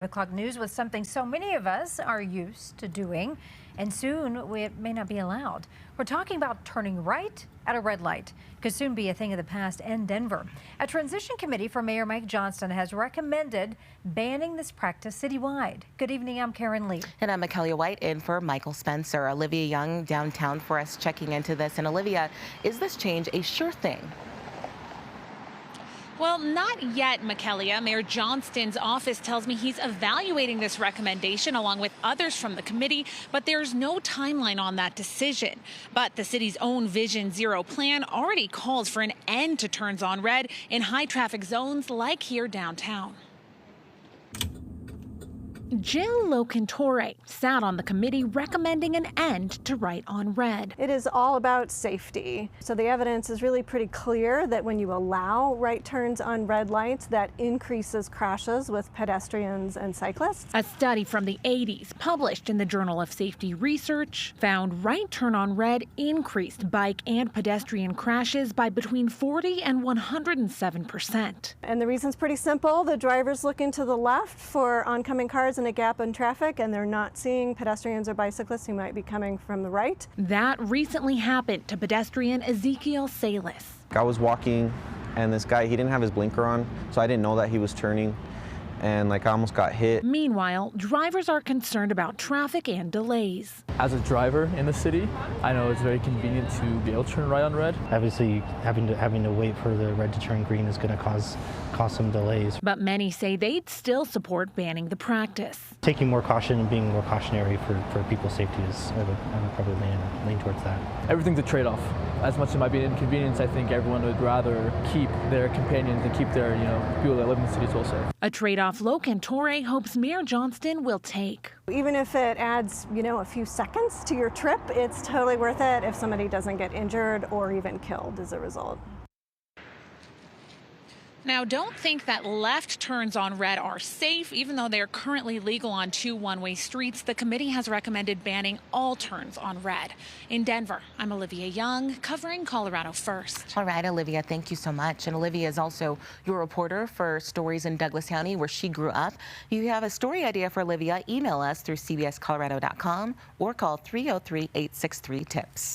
O'clock news with something so many of us are used to doing, and soon it may not be allowed. We're talking about turning right at a red light. Could soon be a thing of the past in Denver. A transition committee for Mayor Mike Johnston has recommended banning this practice citywide. Good evening, I'm Karen Lee. And I'm Makelia White in for Michael Spencer. Olivia Young downtown for us checking into this. And Olivia, is this change a sure thing? Well, not yet, Makelia. Mayor Johnston's office tells me he's evaluating this recommendation along with others from the committee, but there's no timeline on that decision. But the city's own Vision Zero plan already calls for an end to turns on red in high traffic zones like here downtown. Jill Locantore sat on the committee recommending an end to right on red. It is all about safety. So the evidence is really pretty clear that when you allow right turns on red lights, that increases crashes with pedestrians and cyclists. A study from the 80s published in the Journal of Safety Research found right turn on red increased bike and pedestrian crashes by between 40 and 107%. And the reason's pretty simple. The driver's looking to the left for oncoming cars in a gap in traffic, and they're not seeing pedestrians or bicyclists who might be coming from the right. That recently happened to pedestrian Ezekiel Salas. I was walking and this guy, he didn't have his blinker on, so I didn't know that he was turning, and I almost got hit. Meanwhile, drivers are concerned about traffic and delays. As a driver in the city, I know it's very convenient to be able to turn right on red. Obviously, having to wait for the red to turn green is going to cause some delays. But many say they'd still support banning the practice. Taking more caution and being more cautionary for people's safety I would probably lean towards that. Everything's a trade-off. As much as it might be an inconvenience, I think everyone would rather keep their companions and keep their, people that live in the cities also safe. A trade-off Locantore hopes Mayor Johnston will take. Even if it adds, a few seconds to your trip, it's totally worth it if somebody doesn't get injured or even killed as a result. Now, don't think that left turns on red are safe. Even though they are currently legal on 2 one-way streets, the committee has recommended banning all turns on red. In Denver, I'm Olivia Young, covering Colorado First. All right, Olivia, thank you so much. And Olivia is also your reporter for stories in Douglas County, where she grew up. You have a story idea for Olivia, email us through cbscolorado.com or call 303-863-TIPS.